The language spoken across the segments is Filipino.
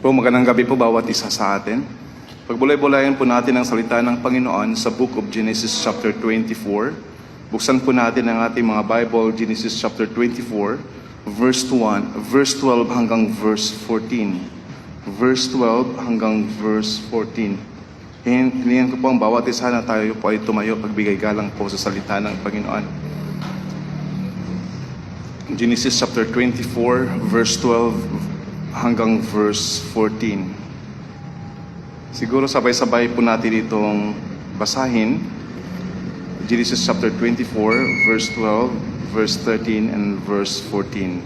Po, magandang gabi po bawat isa sa atin. Pagbulay-bulayan po natin ang salita ng Panginoon sa Book of Genesis chapter 24. Buksan po natin ang ating mga Bible, Genesis chapter 24, verse 12 hanggang verse 14. Verse 12 hanggang verse 14. Hinihingan ko po ang bawat isa na tayo po ay tumayo pagbigay galang po sa salita ng Panginoon. Genesis chapter 24, verse 12 hanggang verse 14. Siguro sabay-sabay po natin itong basahin. Genesis chapter 24, verse 12, verse 13, and verse 14.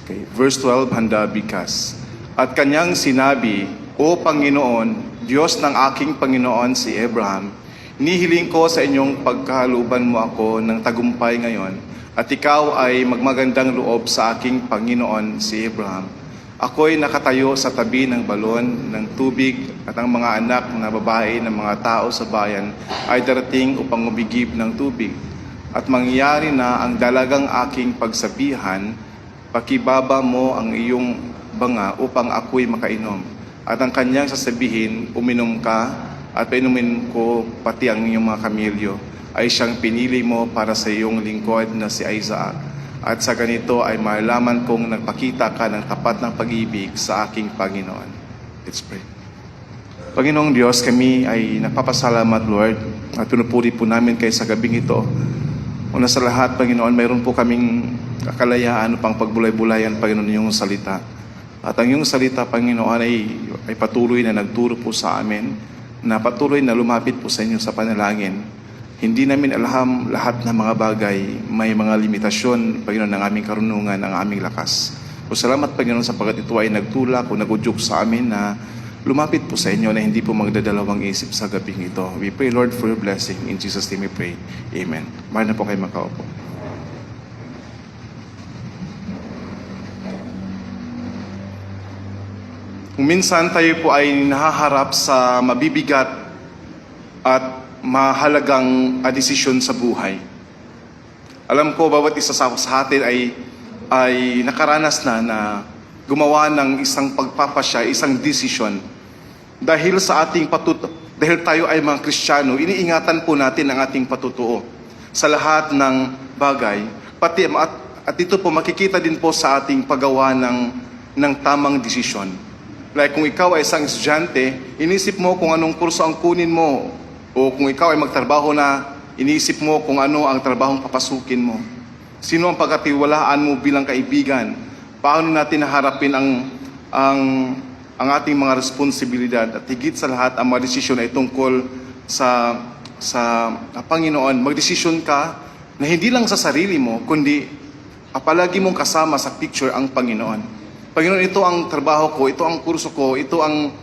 Okay. Verse 12, handa bikas. At kanyang sinabi, O Panginoon, Diyos ng aking Panginoon si Abraham, inihiling ko sa inyong pagkahaluban mo ako ng tagumpay ngayon, at ikaw ay magmagandang loob sa aking Panginoon si Abraham. Ako'y nakatayo sa tabi ng balon ng tubig at ang mga anak na babae ng mga tao sa bayan ay darating upang umigib ng tubig. At mangyari na ang dalagang aking pagsabihan, pakibaba mo ang iyong banga upang ako'y makainom. At ang kanyang sasabihin, uminom ka at painumin ko pati ang iyong mga kamilyo, ay siyang pinili mo para sa iyong lingkod na si Isaac. At sa ganito ay malaman kong nagpakita ka ng tapat ng pag-ibig sa aking Panginoon. Let's pray. Panginoong Diyos, kami ay nagpapasalamat, Lord, at pinupuri po namin kayo sa gabing ito. Una sa lahat, Panginoon, mayroon po kaming kalayaan upang pagbulay-bulayan, Panginoon, yung salita. At ang iyong salita, Panginoon, ay patuloy na nagturo po sa amin, na patuloy na lumapit po sa inyo sa panalangin. Hindi namin alam lahat ng mga bagay, may mga limitasyon, Panginoon, ng aming karunungan, ng aming lakas. O salamat, Panginoon, sapagkat ito ay nagtulak o nagudyok sa amin na lumapit po sa inyo na hindi po magdadalawang isip sa gabing ito. We pray, Lord, for your blessing. In Jesus' name we pray. Amen. Mahal na po kayo makaupo. Kung minsan tayo po ay nahaharap sa mabibigat at mahalagang desisyon sa buhay. Alam ko, bawat isa sa atin ay nakaranas na gumawa ng isang pagpapasya, isang desisyon. Dahil tayo ay mga Kristiyano, iniingatan po natin ang ating patutuo sa lahat ng bagay. At ito po makikita din po sa ating paggawa ng tamang desisyon. Like kung ikaw ay isang estudyante, inisip mo kung anong kurso ang kunin mo. O kung ikaw ay magtrabaho na, iniisip mo kung ano ang trabahong papasukin mo. Sino ang pagkatiwalaan mo bilang kaibigan? Paano natin naharapin ang ating mga responsibilidad? At higit sa lahat, ang mga desisyon ay tungkol sa Panginoon. Magdesisyon ka na hindi lang sa sarili mo, kundi palagi mong kasama sa picture ang Panginoon. Panginoon, ito ang trabaho ko, ito ang kurso ko, ito ang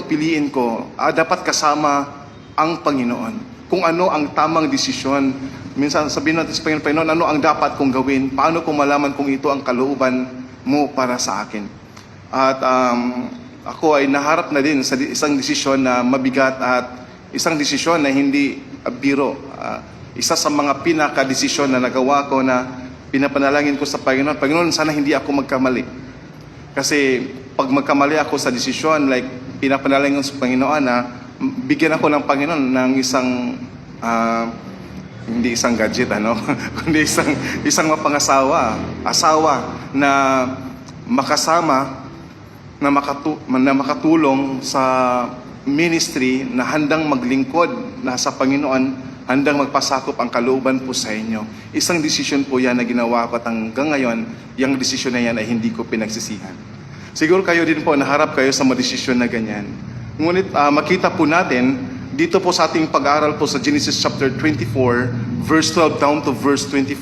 piliin ko. Dapat kasama ang Panginoon. Kung ano ang tamang desisyon. Minsan sabihin natin sa Panginoon, ano ang dapat kong gawin? Paano ko malaman kung ito ang kalooban mo para sa akin? At ako ay naharap na din sa isang desisyon na mabigat at isang desisyon na hindi biro. Isa sa mga pinaka-desisyon na nagawa ko na pinapanalangin ko sa Panginoon, Panginoon, sana hindi ako magkamali. Kasi pag magkamali ako sa desisyon, like pinapanalangin ko sa Panginoon na bigyan ako ng Panginoon ng isang hindi isang gadget kundi isang mapangasawa, asawa na makasama na makatulong sa ministry na handang maglingkod na sa Panginoon, handang magpasakop ang kalooban po sa inyo. Isang desisyon po yan na ginawa ko at hanggang ngayon, yung desisyon na yan ay hindi ko pinagsisihan. Siguro kayo din po, naharap kayo sa mga desisyon na ganyan. Ngunit makita po natin, dito po sa ating pag-aaral po sa Genesis chapter 24, verse 12 down to verse 25,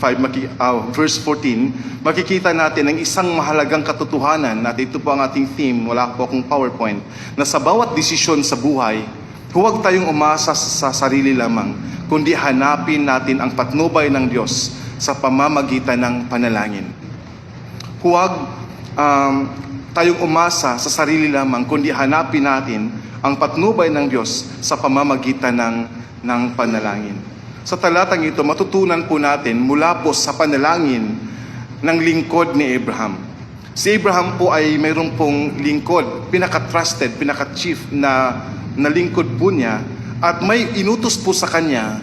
verse 14, makikita natin ang isang mahalagang katotohanan, at ito po ang ating theme, wala po akong PowerPoint, na sa bawat desisyon sa buhay, huwag tayong umasa sa sarili lamang, kundi hanapin natin ang patnubay ng Diyos sa pamamagitan ng panalangin. Huwag tayong umasa sa sarili lamang, kundi hanapin natin ang patnubay ng Diyos sa pamamagitan ng panalangin. Sa talatang ito, matutunan po natin mula po sa panalangin ng lingkod ni Abraham. Si Abraham po ay mayroon pong lingkod, pinaka-trusted, pinaka-chief na lingkod po niya, at may inutos po sa kanya,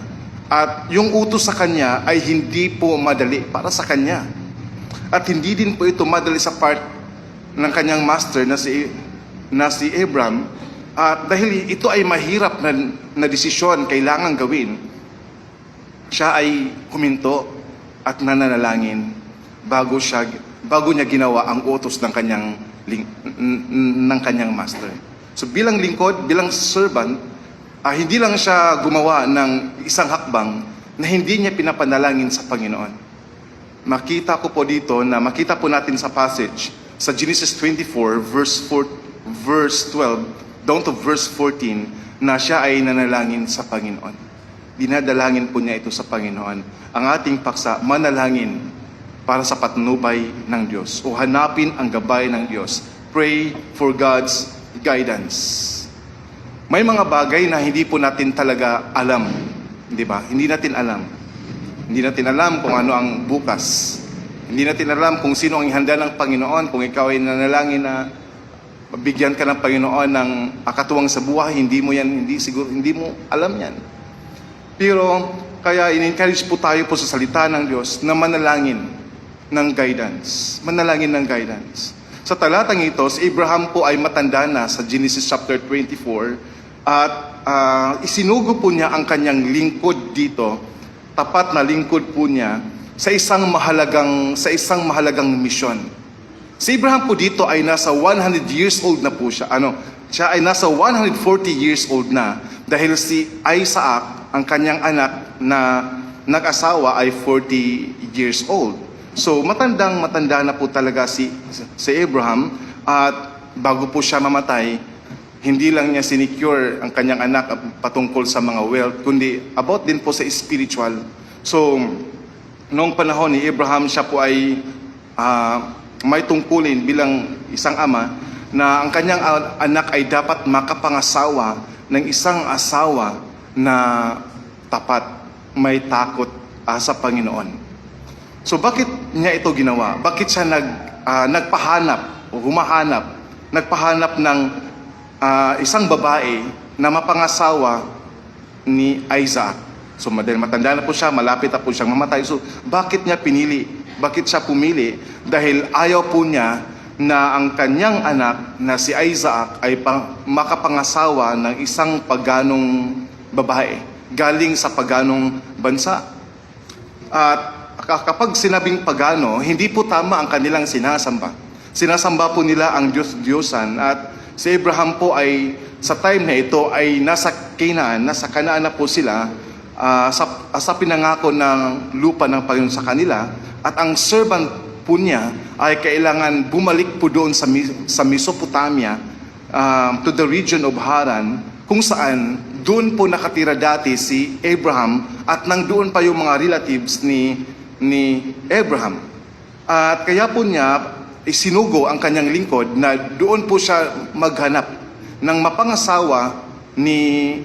at yung utos sa kanya ay hindi po madali para sa kanya. At hindi din po ito madali sa part ng kanyang master na si Abraham, at dahil ito ay mahirap na desisyon kailangan gawin, siya ay huminto at nananalangin bago niya ginawa ang utos ng kanyang master. So bilang lingkod, bilang servant, hindi lang siya gumawa ng isang hakbang na hindi niya pinapanalangin sa Panginoon. Makita po natin sa passage sa Genesis 24 verse 12 down to verse 14 na siya ay nanalangin sa Panginoon. Dinadalangin po niya ito sa Panginoon. Ang ating paksa, manalangin para sa patnubay ng Diyos o hanapin ang gabay ng Diyos. Pray for God's guidance. May mga bagay na hindi po natin talaga alam, di ba? Hindi natin alam. Hindi natin alam kung ano ang bukas. Hindi natin alam kung sino ang ihanda ng Panginoon. Kung ikaw ay nanalangin na bigyan ka ng Panginoon ng katuwang sa buhay, hindi mo alam yan. Pero kaya in-encourage po tayo po sa salita ng Diyos na manalangin ng guidance. Manalangin ng guidance. Sa talatang ito, si Abraham po ay matanda na sa Genesis chapter 24 at isinugo po niya ang kanyang lingkod dito, tapat na lingkod po niya sa isang mahalagang misyon. Si Abraham po dito ay nasa 100 years old na po siya. Siya ay nasa 140 years old na dahil si Isaac, ang kanyang anak na nag-asawa ay 40 years old. So matanda na po talaga si Abraham, at bago po siya mamatay, hindi lang niya sinecure ang kanyang anak patungkol sa mga wealth, kundi about din po sa spiritual. So noong panahon ni Abraham, siya po ay may tungkulin bilang isang ama na ang kanyang anak ay dapat makapangasawa ng isang asawa na tapat, may takot sa Panginoon. So bakit niya ito ginawa? Bakit siya nagpahanap ng isang babae na mapangasawa ni Isaac? So dahil matanda na po siya, malapit na po siyang mamatay. So bakit niya pinili? Bakit siya pumili? Dahil ayaw po niya na ang kanyang anak na si Isaac ay makapangasawa ng isang paganong babae galing sa paganong bansa. At kapag sinabing pagano, hindi po tama ang kanilang sinasamba. Sinasamba po nila ang Diyos-Diyosan, at si Abraham po ay sa time na ito ay nasa Kanaan na po sila, sa pinangako ng lupa ng Panginoon sa kanila, at ang servant po niya ay kailangan bumalik po doon sa Mesopotamia, to the region of Haran, kung saan doon po nakatira dati si Abraham, at nang doon pa yung mga relatives ni Abraham. At kaya po niya isinugo ang kanyang lingkod na doon po siya maghanap ng mapangasawa ni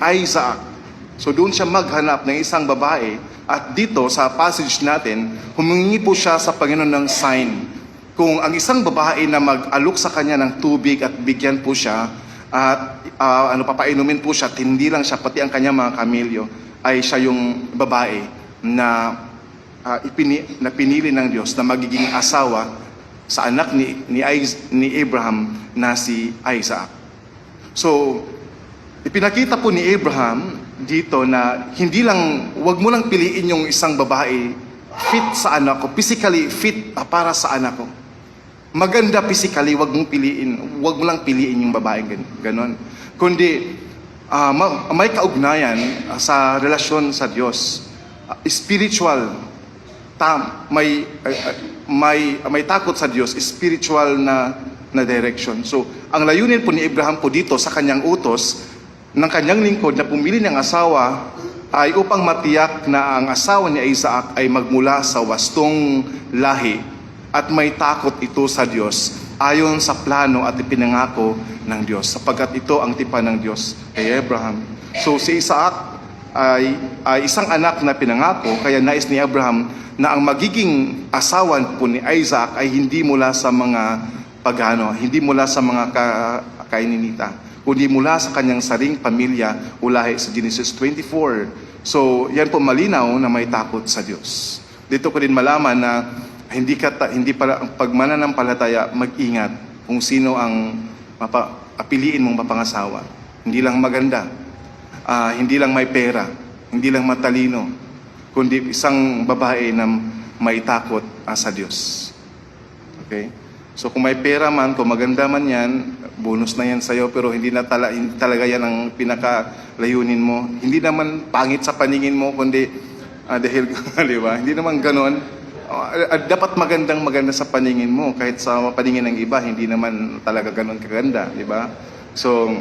Isaac. So doon siya maghanap ng isang babae, at dito sa passage natin, humingi po siya sa Panginoon ng sign. Kung ang isang babae na mag-alok sa kanya ng tubig at bigyan po siya, at papainumin po siya, at hindi lang siya, pati ang kanyang mga kamelyo, ay siya yung babae na pinili ng Diyos na magiging asawa sa anak ni Abraham na si Isaac. So, ipinakita po ni Abraham dito na hindi lang, wag mo lang piliin yung isang babae fit sa anak ko, physically fit para sa anak ko. Maganda physically, wag mo lang piliin yung babae ganon. Kundi may kaugnayan sa relasyon sa Diyos. Spiritual, may takot sa Diyos, spiritual na direction. So, ang layunin po ni Abraham po dito sa kanyang utos ng kanyang lingkod na pumili ng asawa ay upang matiyak na ang asawa ni Isaac ay magmula sa wastong lahi at may takot ito sa Diyos ayon sa plano at ipinangako ng Diyos, sapagkat ito ang tipan ng Diyos kay Abraham. So si Isaac ay isang anak na pinangako, kaya nais ni Abraham na ang magiging asawa po ni Isaac ay hindi mula sa mga pagano, hindi mula sa mga kaininita, kundi mula sa kanyang saring pamilya ulahi sa Genesis 24. So, yan po malinaw na may takot sa Diyos. Dito ko din malaman na hindi para pag mananampalataya, mag-ingat kung sino ang apiliin mong mapangasawa. Hindi lang maganda, hindi lang may pera, hindi lang matalino, kundi isang babae na may takot sa Diyos. Okay? So kung may pera man, kung maganda man yan, bonus na yan sa'yo, pero hindi talaga yan ang pinakalayunin mo. Hindi naman pangit sa paningin mo, kundi dahil, di ba? Hindi naman ganon. Dapat maganda sa paningin mo, kahit sa paningin ng iba, hindi naman talaga ganon kaganda, di ba? So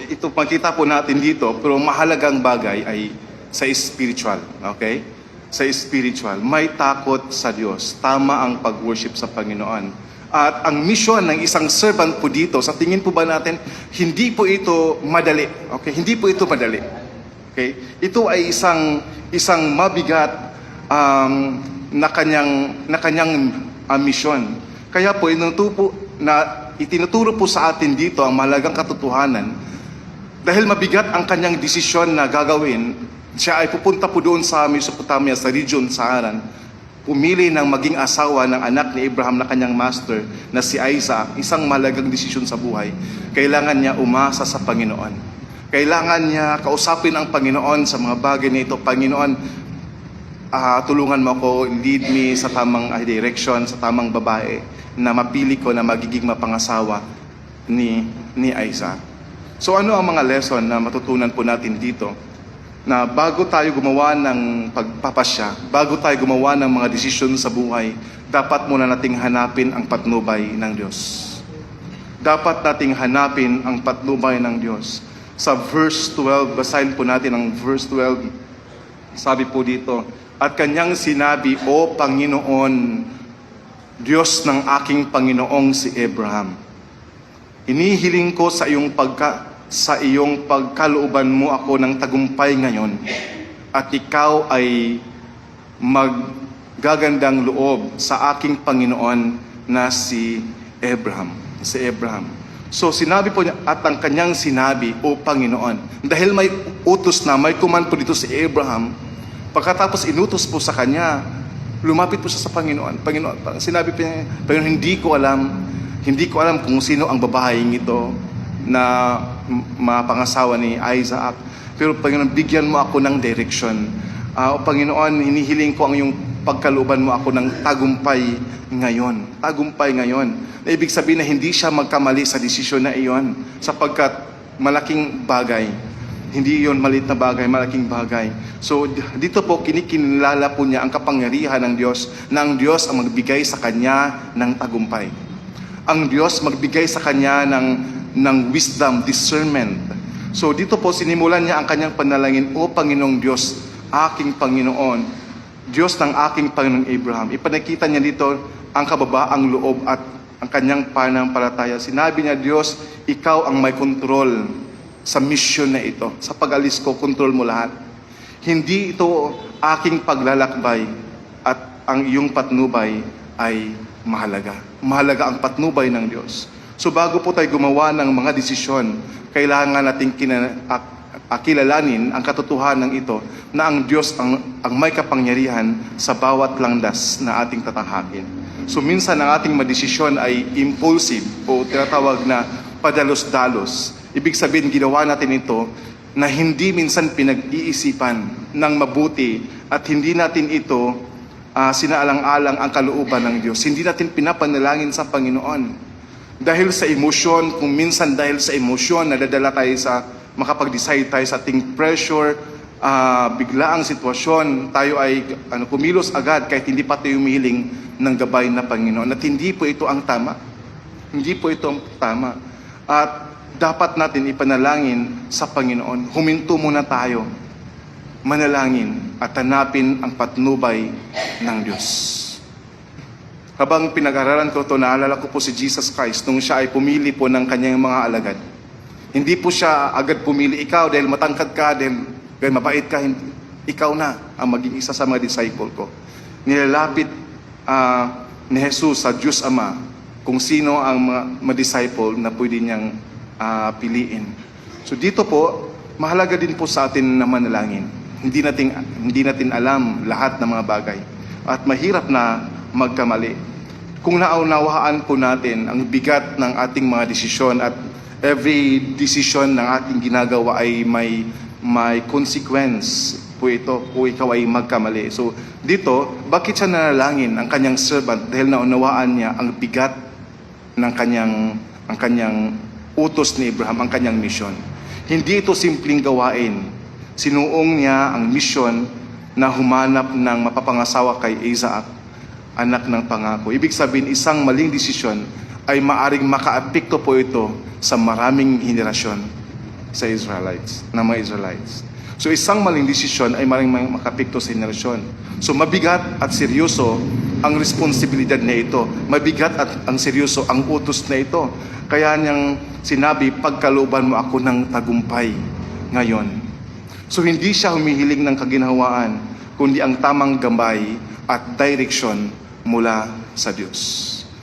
ito makita po natin dito, pero mahalagang bagay ay sa spiritual, okay? Sa spiritual, may takot sa Diyos. Tama ang pag-worship sa Panginoon. At ang mission ng isang servant po dito, sa tingin po ba natin, hindi po ito madali. Okay? Hindi po ito madali. Okay? Ito ay isang mabigat na kanyang mission. Kaya po, itinuturo po sa atin dito ang mahalagang katotohanan. Dahil mabigat ang kanyang desisyon na gagawin, siya ay pupunta po doon sa Mesopotamia, sa region Saharan, pumili ng maging asawa ng anak ni Abraham na kanyang master, na si Isaac. Isang mahalagang desisyon sa buhay. Kailangan niya umasa sa Panginoon. Kailangan niya kausapin ang Panginoon sa mga bagay na ito. Panginoon, tulungan mo ako, lead me sa tamang direction, sa tamang babae, na mapili ko na magiging mapangasawa ni Isaac. So ano ang mga lesson na matutunan po natin dito? Na bago tayo gumawa ng pagpapasya, bago tayo gumawa ng mga desisyon sa buhay, dapat muna nating hanapin ang patnubay ng Diyos. Dapat nating hanapin ang patnubay ng Diyos. Sa verse 12, basahin po natin ang verse 12. Sabi po dito, at kanyang sinabi, O Panginoon, Diyos ng aking Panginoong si Abraham, inihiling ko sa iyong pagkalooban mo ako ng tagumpay ngayon, at ikaw ay maggagandang loob sa aking Panginoon na si Abraham. So sinabi po niya, at ang kanyang sinabi, O Panginoon, dahil may utos na, may command po dito si Abraham, pagkatapos inutos po sa kanya, lumapit po siya sa Panginoon. Sinabi po niya, Panginoon, hindi ko alam kung sino ang babaeng ito na mapangasawa ni Isaac. Pero Panginoon, bigyan mo ako ng direction. O Panginoon, hinihiling ko ang iyong pagkalooban mo ako ng tagumpay ngayon. Tagumpay ngayon. Na ibig sabihin na hindi siya magkamali sa desisyon na iyon, sapagkat malaking bagay. Hindi iyon maliit na bagay, malaking bagay. So dito po kinikinilala po niya ang kapangyarihan ng Diyos, na ang Diyos ang magbigay sa kanya ng tagumpay. Ang Diyos magbigay sa kanya ng wisdom, discernment. So dito po sinimulan niya ang kanyang panalangin, O Panginoong Diyos, aking Panginoon, Diyos ng aking Panginoong Abraham. Ipinakita niya dito ang kababaang loob at ang kanyang pananampalataya. Sinabi niya, Diyos, ikaw ang may kontrol sa mission na ito. Sa pag-alis ko, kontrol mo lahat. Hindi ito aking paglalakbay, at ang iyong patnubay ay mahalaga. Mahalaga ang patnubay ng Diyos. So bago po tayo gumawa ng mga desisyon, kailangan nating kilalanin ang katotohanan ito, na ang Diyos ang may kapangyarihan sa bawat landas na ating tatahakin. So minsan ang ating madesisyon ay impulsive o tinatawag na padalos-dalos. Ibig sabihin, ginawa natin ito na hindi minsan pinag-iisipan ng mabuti, at hindi natin ito sinaalang-alang ang kalooban ng Diyos. Hindi natin pinapanalangin sa Panginoon. Dahil sa emosyon, kung minsan dahil sa emosyon, nadadala tayo sa makapag-decide tayo sa ating pressure, biglaang sitwasyon, tayo ay kumilos agad kahit hindi pa tayo humihiling ng gabay na Panginoon. At hindi po ito ang tama. Hindi po ito ang tama. At dapat natin ipanalangin sa Panginoon. Huminto muna tayo, manalangin at hanapin ang patnubay ng Diyos. Habang pinag-aralan ko ito, naalala ko po si Jesus Christ nung siya ay pumili po ng kanyang mga alagad. Hindi po siya agad pumili, ikaw dahil matangkad ka, dahil Kaya mabait ka, ikaw na ang maging isa sa mga disciple ko. Nilalapit ni Jesus sa Diyos Ama kung sino ang mga disciple na pwede niyang piliin. So dito po, mahalaga din po sa atin na manalangin. Hindi natin alam lahat ng mga bagay. At mahirap na magkamali. Kung naunawaan po natin ang bigat ng ating mga desisyon at every decision ng ating ginagawa ay may consequence po ito kung ikaw ay magkamali. So dito, bakit siya nanalangin ang kanyang servant? Dahil naunawaan niya ang bigat ng kanyang utos ni Abraham, ang kanyang mission. Hindi ito simpleng gawain. Sinuong niya ang mission na humanap ng mapapangasawa kay Isaac, anak ng pangako. Ibig sabihin, isang maling desisyon ay maaring makaapekto po ito sa maraming henerasyon sa mga Israelites. So isang maling desisyon ay maring makapekto sa henerasyon. So mabigat at seryoso ang responsibilidad na ito. Mabigat at ang seryoso ang utos na ito. Kaya niyang sinabi, pagkalooban mo ako ng tagumpay ngayon. So hindi siya humihiling ng kaginhawaan, kundi ang tamang gabay at direksyon mula sa Diyos.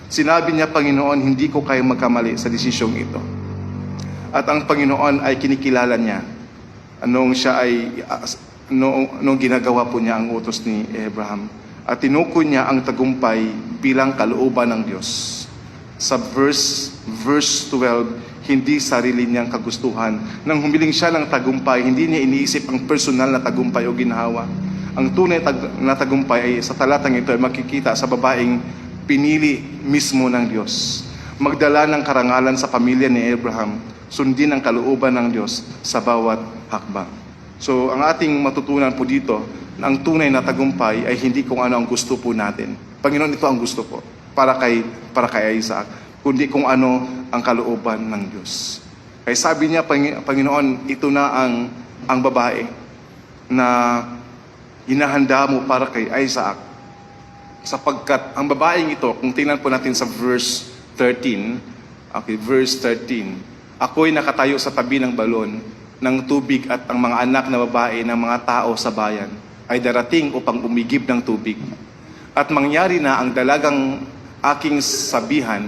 Sinabi niya, Panginoon, hindi ko kayo magkamali sa desisyong ito. At ang Panginoon ay kinikilala niya noong ginagawa po niya ang utos ni Abraham. At tinukoy niya ang tagumpay bilang kalooban ng Diyos. Sa verse 12, hindi sarili niyang kagustuhan. Nang humiling siya ng tagumpay, hindi niya iniisip ang personal na tagumpay o ginhawa. Ang tunay na tagumpay ay sa talatang ito ay makikita sa babaeng pinili mismo ng Diyos. Magdala ng karangalan sa pamilya ni Abraham, sundin ang kalooban ng Diyos sa bawat hakbang. So, ang ating matutunan po dito, na ang tunay na tagumpay ay hindi kung ano ang gusto po natin. Panginoon, ito ang gusto po para kay Isaac, kundi kung ano ang kalooban ng Diyos. Kaya sabi niya, Panginoon, ito na ang babae na hinahanda mo para kay Isaac. Sapagkat ang babaeng ito, kung tingnan po natin sa verse 13, ako'y nakatayo sa tabi ng balon ng tubig at ang mga anak na babae ng mga tao sa bayan ay darating upang umigib ng tubig. At mangyari na ang dalagang aking sabihan,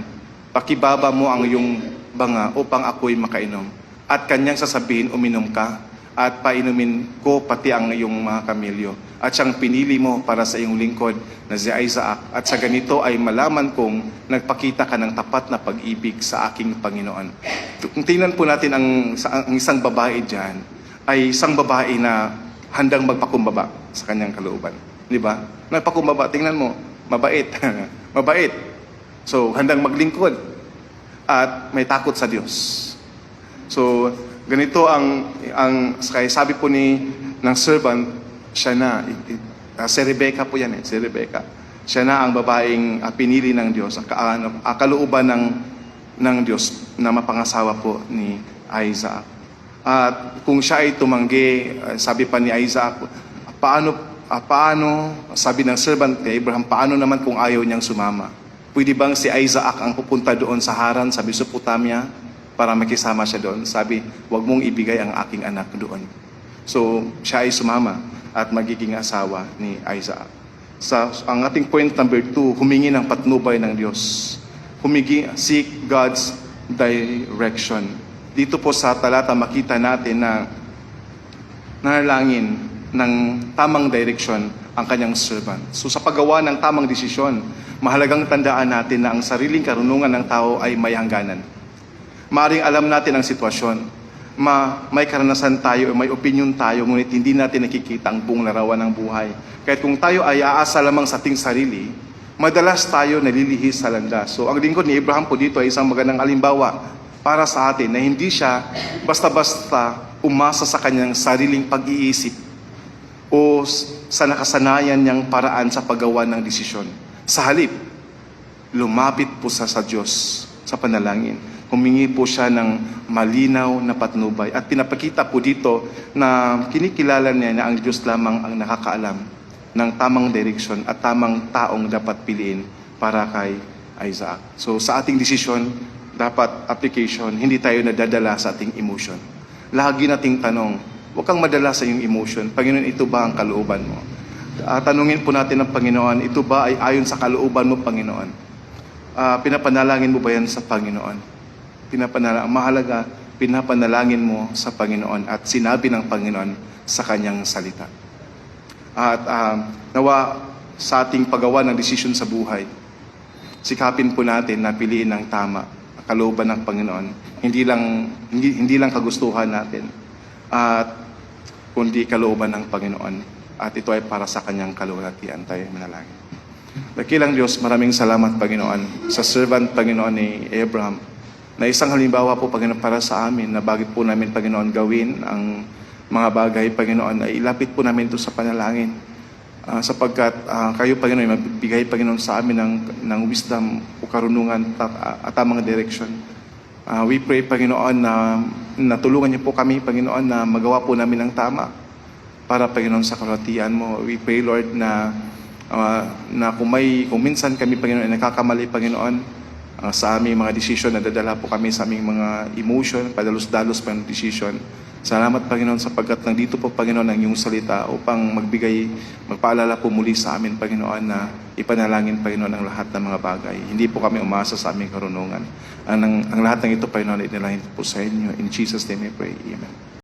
pakibaba mo ang iyong banga upang ako'y makainom. At kanyang sasabihin, uminom ka at painumin ko pati ang iyong mga kamilyo. At siyang pinili mo para sa iyong lingkod na si Isaac. At sa ganito ay malaman kong nagpakita ka ng tapat na pag-ibig sa aking Panginoon. Kung tingnan po natin ang isang babae dyan, ay isang babae na handang magpakumbaba sa kanyang kalooban. Di ba? Nagpakumbaba, tingnan mo, mabait. Mabait. So, handang maglingkod. At may takot sa Diyos. So, ganito kaya sabi po ng servant, siya na, si Rebecca po yan si Rebecca. Siya na ang babaeng pinili ng Diyos, kalooban ng Diyos na mapangasawa po ni Isaac. At kung siya ay tumanggi, sabi pa ni Isaac, paano, sabi ng servant kay Abraham, paano naman kung ayaw niyang sumama? Pwede bang si Isaac ang pupunta doon sa Haran, sa Mesopotamia, para makisama siya doon? Sabi, huwag mong ibigay ang aking anak doon. So, siya ay sumama at magiging asawa ni Isaac. Ang ating point number 2, humingi ng patnubay ng Diyos. Seek God's direction. Dito po sa talata makita natin na nanalangin ng tamang direction ang kanyang servant. So sa paggawa ng tamang desisyon, mahalagang tandaan natin na ang sariling karunungan ng tao ay may hangganan. Maaring alam natin ang sitwasyon. May karanasan tayo, may opinion tayo, ngunit hindi natin nakikita ang buong larawan ng buhay. Kahit kung tayo ay aasa lamang sa ating sarili, madalas tayo nalilihis sa landas. So ang lingkod ni Abraham po dito ay isang magandang halimbawa para sa atin na hindi siya basta-basta umasa sa kanyang sariling pag-iisip o sa nakasanayan niyang paraan sa paggawa ng desisyon. Sa halip, lumapit po sa Diyos sa panalangin. Humingi po siya ng malinaw na patnubay. At pinapakita po dito na kinikilala niya na ang Diyos lamang ang nakakaalam ng tamang direksyon at tamang taong dapat piliin para kay Isaac. So sa ating desisyon, dapat application, hindi tayo nadadala sa ating emotion. Lagi nating tanong, Huwag kang madala sa iyong emotion. Panginoon, ito ba ang kalooban mo? Tanungin po natin ng Panginoon, ito ba ay ayon sa kalooban mo, Panginoon? Pinapanalangin mo ba yan sa Panginoon? Mahalaga, pinapanalangin mo sa Panginoon at sinabi ng Panginoon sa kanyang salita. At nawa sa ating paggawa ng desisyon sa buhay, sikapin po natin na piliin ang tama, kalooban ng Panginoon. Hindi lang kagustuhan natin, at kundi kalooban ng Panginoon. At ito ay para sa kanyang kalulatian. Tayo manalangin. Dakilang Diyos, maraming salamat, Panginoon, sa servant, Panginoon, ni Abraham, na isang halimbawa po, Panginoon, para sa amin, na bagit po namin, Panginoon, gawin ang mga bagay, Panginoon, ay ilapit po namin ito sa panalangin. Sapagkat kayo, Panginoon, magbigay, Panginoon, sa amin ng wisdom o karunungan at tamang direction. We pray, Panginoon, na natulungan niyo po kami, Panginoon, na magawa po namin ang tama para, Panginoon, sa kalwatian mo. We pray, Lord, na kung minsan kami, Panginoon, ay nakakamali, Panginoon, sa aming mga desisyon, nadadala po kami sa aming mga emotion, padalos-dalos pa ng desisyon. Salamat, Panginoon, sapagkat nandito po, Panginoon, ang iyong salita upang magpaalala po muli sa amin, Panginoon, na ipanalangin, Panginoon, ang lahat ng mga bagay. Hindi po kami umasa sa aming karunungan. Ang lahat ng ito, Panginoon, ay inilangin po sa inyo. In Jesus' name we pray. Amen.